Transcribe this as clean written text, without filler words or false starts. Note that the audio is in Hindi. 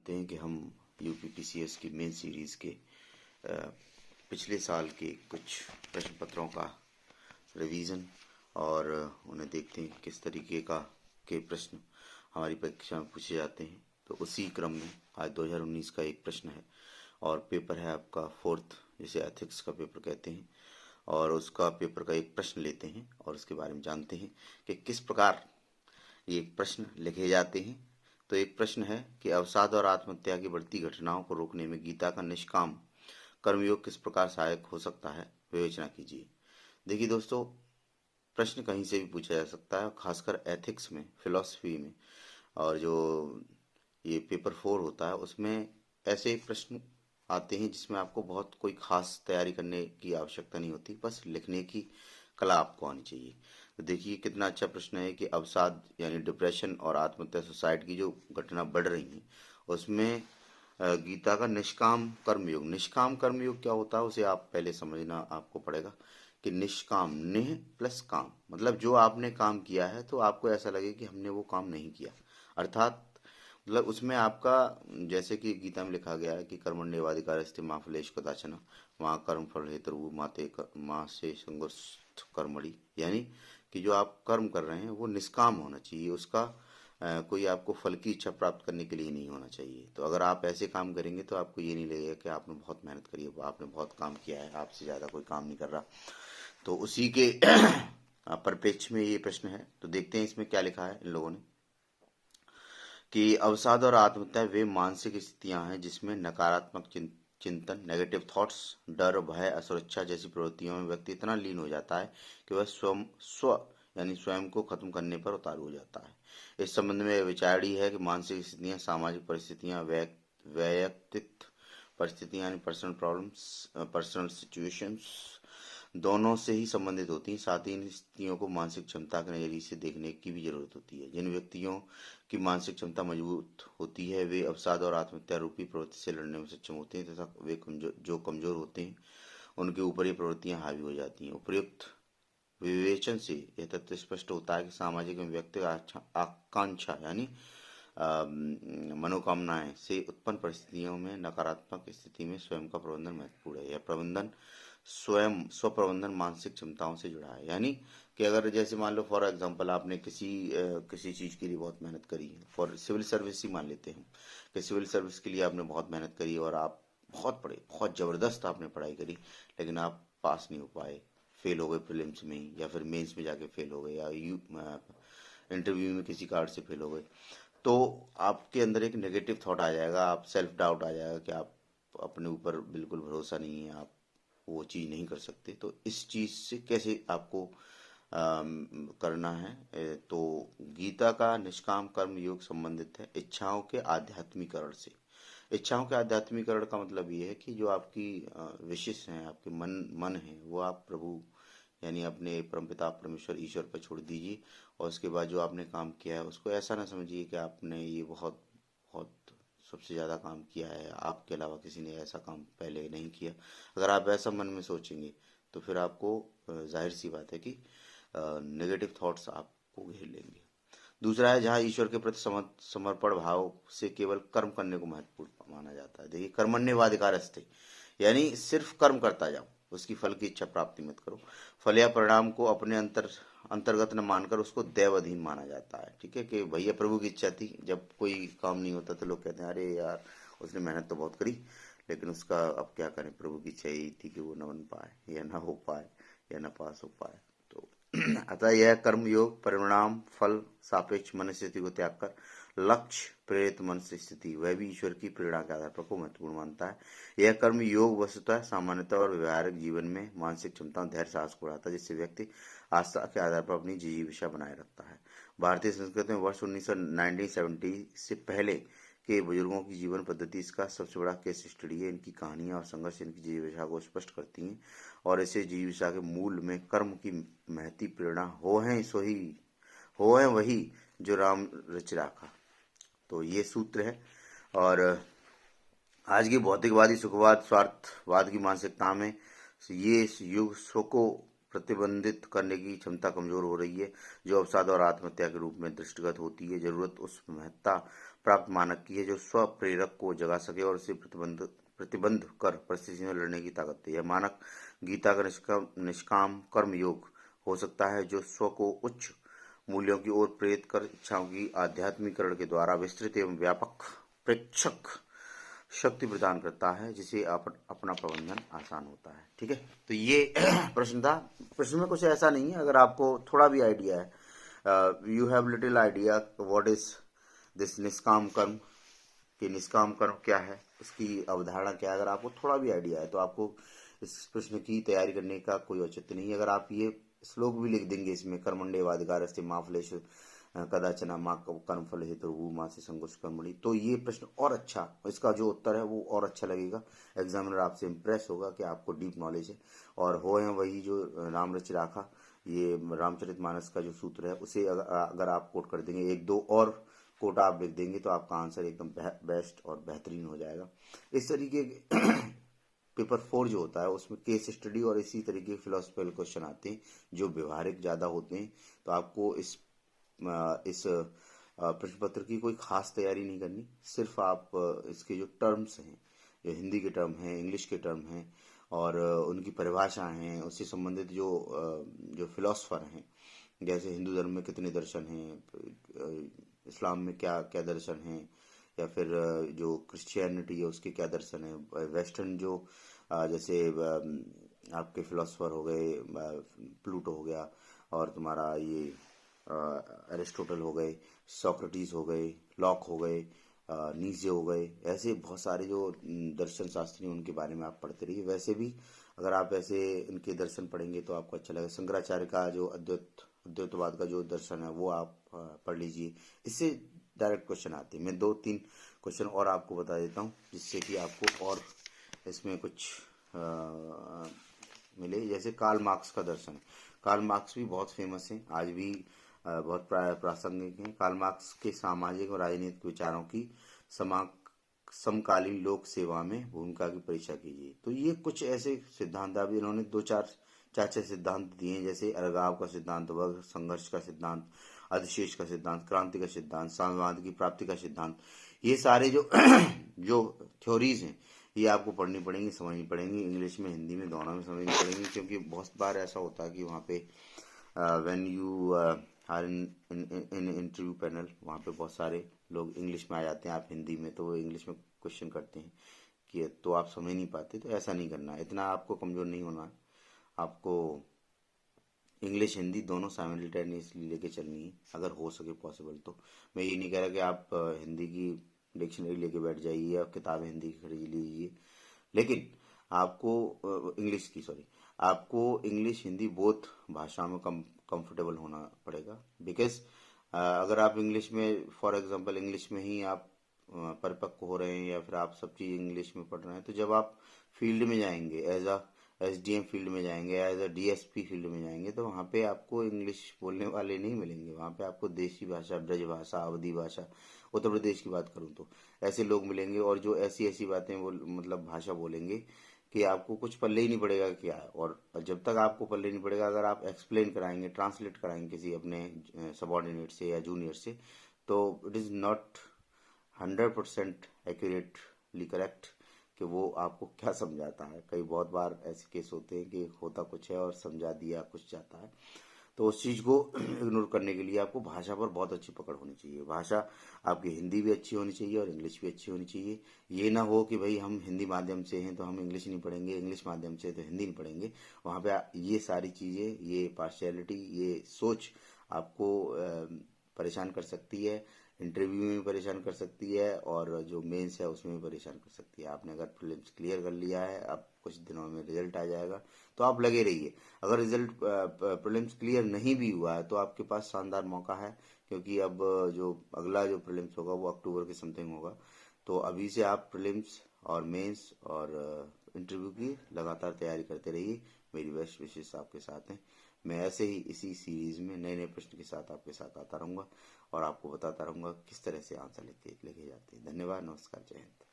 जानते हैं कि हम यूपीपीसीएस की मेन सीरीज़ के पिछले साल के कुछ प्रश्न पत्रों का रिवीजन और उन्हें देखते हैं किस तरीके के प्रश्न हमारी परीक्षा में पूछे जाते हैं। तो उसी क्रम में आज 2019 का एक प्रश्न है और पेपर है आपका फोर्थ, जिसे एथिक्स का पेपर कहते हैं, और उसका पेपर का एक प्रश्न लेते हैं और उसके बारे में जानते हैं कि किस प्रकार ये प्रश्न लिखे जाते हैं। तो एक प्रश्न है कि अवसाद और आत्महत्या की बढ़ती घटनाओं को रोकने में गीता का निष्काम कर्मयोग किस प्रकार सहायक हो सकता है, विवेचना कीजिए। देखिए दोस्तों, प्रश्न कहीं से भी पूछा जा सकता है, खासकर एथिक्स में, फिलॉसफी में, और जो ये पेपर 4 होता है उसमें ऐसे प्रश्न आते हैं जिसमें आपको बहुत कोई खास तैयारी करने की आवश्यकता नहीं होती, बस लिखने की कला आपको आनी चाहिए। तो देखिए कितना अच्छा प्रश्न है कि अवसाद यानी डिप्रेशन और आत्महत्या सुसाइड की जो घटना बढ़ रही है उसमें गीता का निष्काम कर्मयोग क्या होता है उसे आप पहले समझना आपको पड़ेगा कि निष्काम, निह प्लस काम, मतलब जो आपने काम किया है तो आपको ऐसा लगे कि हमने वो काम नहीं किया, अर्थात मतलब उसमें आपका, जैसे कि गीता में लिखा गया है कि कर्मण्येवाधिकारस्ते मा फलेषु कदाचन मां कर्म फल हेतु मां से संगोष्ठ कर्मणि, यानी कि जो आप कर्म कर रहे हैं वो निष्काम होना चाहिए, उसका कोई आपको फल की इच्छा प्राप्त करने के लिए नहीं होना चाहिए। तो अगर आप ऐसे काम करेंगे तो आपको ये नहीं लगेगा कि आपने बहुत मेहनत करी है, आपने बहुत काम किया है, आपसे ज़्यादा कोई काम नहीं कर रहा। तो उसी के परिप्रेक्ष्य में ये प्रश्न है। तो देखते हैं इसमें क्या लिखा है इन लोगों ने कि अवसाद और आत्महत्या वे मानसिक स्थितियां हैं जिसमें नकारात्मक चिंतन, नेगेटिव थॉट्स, डर, भय, असुरक्षा जैसी प्रवृत्तियों में व्यक्ति इतना लीन हो जाता है कि वह स्वयं को खत्म करने पर उतारू हो जाता है। इस संबंध में विचारणीय है कि मानसिक स्थितियां सामाजिक परिस्थितियां, वैयक्तिक परिस्थितियां यानी पर्सनल प्रॉब्लम्स, पर्सनल सिचुएशंस दोनों से ही संबंधित होती हैं। साथ ही इन स्थितियों को मानसिक क्षमता के नजरिए से देखने की भी जरूरत होती है। जिन व्यक्तियों की मानसिक क्षमता मजबूत होती है वे अवसाद और आत्महत्या रूपी प्रवृत्ति से लड़ने में सक्षम होते हैं तथा वे जो कमजोर होते हैं उनके ऊपर ये प्रवृत्तियां हावी हो जाती हैं। उपयुक्त विवेचन से यह तथ्य स्पष्ट होता है कि सामाजिक एवं व्यक्तिगत आकांक्षा यानी मनोकामनाएं से उत्पन्न परिस्थितियों में नकारात्मक स्थिति में स्वयं का प्रबंधन महत्वपूर्ण है। यह प्रबंधन स्व प्रबंधन मानसिक क्षमताओं से जुड़ा है, यानी कि अगर जैसे मान लो फॉर एग्जांपल आपने किसी चीज के लिए बहुत मेहनत करी है, फॉर सिविल सर्विस ही मान लेते हैं कि सिविल सर्विस के लिए आपने बहुत मेहनत करी और आप बहुत पढ़े, बहुत जबरदस्त आपने पढ़ाई करी, लेकिन आप पास नहीं हो पाए, फेल हो गए प्रीलिम्स में या फिर मेंस में जाके फेल हो गए या इंटरव्यू में किसी कार्ड से फेल हो गए, तो आपके अंदर एक नेगेटिव थॉट आ जाएगा, आप सेल्फ डाउट आ जाएगा कि आप अपने ऊपर बिल्कुल भरोसा नहीं है, आप वो चीज़ नहीं कर सकते। तो इस चीज़ से कैसे आपको करना है, तो गीता का निष्काम कर्म योग संबंधित है इच्छाओं के आध्यात्मिकरण से। इच्छाओं के आध्यात्मिकरण का मतलब ये है कि जो आपकी विशेष हैं, आपके मन है, वो आप प्रभु यानी अपने परमपिता परमेश्वर ईश्वर पर छोड़ दीजिए, और उसके बाद जो आपने काम किया है उसको ऐसा ना समझिए कि आपने ये बहुत बहुत सबसे ज़्यादा काम किया है, आपके अलावा किसी ने ऐसा काम पहले नहीं किया। अगर आप ऐसा मन में सोचेंगे तो फिर आपको जाहिर सी बात है कि नेगेटिव थॉट्स आपको घेर लेंगे। दूसरा है जहाँ ईश्वर के प्रति समर्पण भाव से केवल कर्म करने को महत्वपूर्ण माना जाता है। देखिए कर्मण्येवाधिकारस्ते, यानी सिर्फ कर्म करता जाओ, उसकी फल की इच्छा प्राप्ति मत करो। फल या परिणाम को अपने अंतर्गत न मानकर उसको दैव अधीन माना जाता है। ठीक है कि भैया प्रभु की इच्छा थी, जब कोई काम नहीं होता तो लोग कहते हैं अरे यार उसने मेहनत तो बहुत करी लेकिन उसका अब क्या करें, प्रभु की इच्छा यही थी कि वो न बन पाए या न हो पाए या न पास हो पाए। तो अतः यह कर्म योग परिणाम फल सापेक्ष मन स्थिति को त्याग कर लक्ष्य प्रेरित मन से स्थिति, वह भी ईश्वर की प्रेरणा के आधार पर को महत्वपूर्ण मानता है। यह कर्म योग वस्तुतः सामान्यतः और व्यवहारिक जीवन में मानसिक क्षमता धैर्य साहस को बढ़ाता है, जिससे व्यक्ति आस्था के आधार पर अपनी जीविका बनाए रखता है। भारतीय संस्कृति में वर्ष 1970 से पहले के बुजुर्गों की जीवन पद्धति इसका सबसे बड़ा केस स्टडी है। इनकी कहानियां और संघर्ष इनकी जीविका को स्पष्ट करती हैं और इसे जीविका के मूल में कर्म की महती प्रेरणा हो है वही जो राम रच राखा। तो ये सूत्र है। और आज की भौतिकवादी सुखवाद स्वार्थवाद की मानसिकता में ये युग स्व को प्रतिबंधित करने की क्षमता कमजोर हो रही है, जो अवसाद और आत्महत्या के रूप में दृष्टिगत होती है। जरूरत उस महत्ता प्राप्त मानक की है, जो स्व प्रेरक को जगा सके और उसे प्रतिबंध कर परिस्थिति में लड़ने की ताकत है। यह मानक गीता का निष्काम कर्म योग हो सकता है, जो स्व को उच्च मूल्यों की ओर प्रेरित कर इच्छाओं की आध्यात्मिकरण के द्वारा विस्तृत एवं व्यापक प्रेक्षक शक्ति प्रदान करता है, जिसे अपना प्रबंधन आसान होता है। ठीक है, तो ये प्रश्न था। प्रश्न में कुछ ऐसा नहीं है, अगर आपको थोड़ा भी आइडिया है, you have little idea what is this निष्काम कर्म, कि निष्काम कर्म क्या है, इसकी अवधारणा क्या है, अगर आपको थोड़ा भी आइडिया है तो आपको इस प्रश्न की तैयारी करने का कोई औचित्य नहीं है। अगर आप ये श्लोक भी लिख देंगे इसमें, कर्मण्येवाधिकारस्ते मा फलेषु कदाचन माँ कर्मफल हेतु माँ से संगोष्ठ कर्मणि, तो ये प्रश्न और अच्छा, इसका जो उत्तर है वो और अच्छा लगेगा। एग्जामिनर आपसे इम्प्रेस होगा कि आपको डीप नॉलेज है। और हो है वही जो राम रच राखा, ये रामचरितमानस का जो सूत्र है उसे अगर आप कोट कर देंगे, एक दो और कोट आप लिख देंगे, तो आपका आंसर एकदम बेस्ट और बेहतरीन हो जाएगा। इस तरीके के पेपर 4 जो होता है उसमें केस स्टडी और इसी तरीके के फिलोसफिकल क्वेश्चन आते हैं जो व्यवहारिक ज़्यादा होते हैं। तो आपको इस प्रश्न पत्र की कोई खास तैयारी नहीं करनी, सिर्फ आप इसके जो टर्म्स हैं, जो हिंदी के टर्म हैं, इंग्लिश के टर्म हैं और उनकी परिभाषाएं हैं, उससे संबंधित जो फिलोसफर हैं, जैसे हिंदू धर्म में कितने दर्शन हैं, इस्लाम में क्या क्या दर्शन हैं, या फिर जो क्रिश्चियनिटी है उसके क्या दर्शन है, वेस्टर्न जो जैसे आपके फिलोसफर हो गए, प्लूटो हो गया, और तुम्हारा ये एरिस्टोटल हो गए, सोक्रेटिस हो गए, लॉक हो गए, नीजे हो गए, ऐसे बहुत सारे जो दर्शन शास्त्री हैं उनके बारे में आप पढ़ते रहिए। वैसे भी अगर आप ऐसे इनके दर्शन पढ़ेंगे तो आपको अच्छा लगेगा। शंकराचार्य का जो अद्वैतवाद का जो दर्शन है वो आप पढ़ लीजिए, इससे डायरेक्ट क्वेश्चन आते हैं। मैं 2-3 क्वेश्चन और आपको बता देता हूँ जिससे कि आपको और इसमें कुछ मिले। जैसे कार्ल मार्क्स का दर्शन, कार्ल मार्क्स भी बहुत फेमस हैं, आज भी बहुत प्रासंगिक हैं। कार्ल मार्क्स के सामाजिक और राजनीतिक विचारों की समकालीन लोक सेवा में भूमिका की परीक्षा कीजिए। तो ये कुछ ऐसे सिद्धांत, अभी इन्होंने 4 सिद्धांत दिए हैं, जैसे अलगाव का सिद्धांत, वर्ग संघर्ष का सिद्धांत, अधिशेष का सिद्धांत, क्रांति का सिद्धांत, साम्यवाद की प्राप्ति का सिद्धांत। ये सारे जो जो थ्योरीज हैं ये आपको पढ़नी पड़ेंगी, समझनी पड़ेंगी, इंग्लिश में हिंदी में दोनों में समझनी पड़ेंगी, क्योंकि बहुत बार ऐसा होता है कि वहाँ पे when you are in interview panel, वहाँ पे बहुत सारे लोग इंग्लिश में आ जाते हैं, आप हिंदी में, तो वो इंग्लिश में क्वेश्चन करते हैं कि तो आप समझ नहीं पाते। तो ऐसा नहीं करना है, इतना आपको कमज़ोर नहीं होना है, आपको इंग्लिश हिंदी दोनों साइमल्टेनियसली लेके चलनी है, अगर हो सके पॉसिबल तो। मैं ये नहीं कह रहा कि आप हिंदी की डिक्शनरी लेके बैठ जाइए या किताबें हिंदी की खरीद लीजिए, लेकिन आपको आपको इंग्लिश हिंदी बोथ भाषाओं में कंफर्टेबल होना पड़ेगा। बिकॉज अगर आप इंग्लिश में, फॉर एग्जांपल इंग्लिश में ही आप परिपक्व हो रहे हैं या फिर आप सब चीज़ इंग्लिश में पढ़ रहे हैं, तो जब आप फील्ड में जाएंगे, एज अ एसडीएम फील्ड में जाएंगे, एज अ डीएसपी फील्ड में जाएंगे, तो वहाँ पे आपको इंग्लिश बोलने वाले नहीं मिलेंगे। वहाँ पे आपको देसी भाषा, ब्रज भाषा, अवधी भाषा, उत्तर प्रदेश की बात करूँ तो ऐसे लोग मिलेंगे, और जो ऐसी ऐसी बातें मतलब भाषा बोलेंगे कि आपको कुछ पल्ले ही नहीं पड़ेगा क्या है। और जब तक आपको पल्ले नहीं पड़ेगा, अगर आप एक्सप्लेन कराएंगे, ट्रांसलेट कराएंगे किसी अपने सबॉर्डिनेट से या जूनियर से, तो it is not 100% accurately correct कि वो आपको क्या समझाता है। कई बहुत बार ऐसे केस होते हैं कि होता कुछ है और समझा दिया कुछ जाता है। तो उस चीज़ को इग्नोर करने के लिए आपको भाषा पर बहुत अच्छी पकड़ होनी चाहिए। भाषा आपकी हिंदी भी अच्छी होनी चाहिए और इंग्लिश भी अच्छी होनी चाहिए। ये ना हो कि भाई हम हिंदी माध्यम से हैं तो हम इंग्लिश नहीं पढ़ेंगे, इंग्लिश माध्यम से तो हिंदी नहीं पढ़ेंगे। वहाँ पे ये सारी चीज़ें, ये पार्शियलिटी, ये सोच आपको परेशान कर सकती है, इंटरव्यू में भी परेशान कर सकती है, और जो मेंस है उसमें भी परेशान कर सकती है। आपने अगर प्रीलिम्स क्लियर कर लिया है, अब कुछ दिनों में रिजल्ट आ जाएगा, तो आप लगे रहिए। अगर रिजल्ट प्रीलिम्स क्लियर नहीं भी हुआ है तो आपके पास शानदार मौका है, क्योंकि अब जो अगला जो प्रीलिम्स होगा वो अक्टूबर के समथिंग होगा। तो अभी से आप प्रीलिम्स और मेंस और इंटरव्यू की लगातार तैयारी करते रहिए। मेरी बेस्ट विशेष आपके साथ हैं। मैं ऐसे ही इसी सीरीज में नए नए प्रश्न के साथ आपके साथ आता रहूँगा और आपको बताता रहूँगा किस तरह से आंसर लेके जाते हैं। धन्यवाद, नमस्कार, जय हिंद।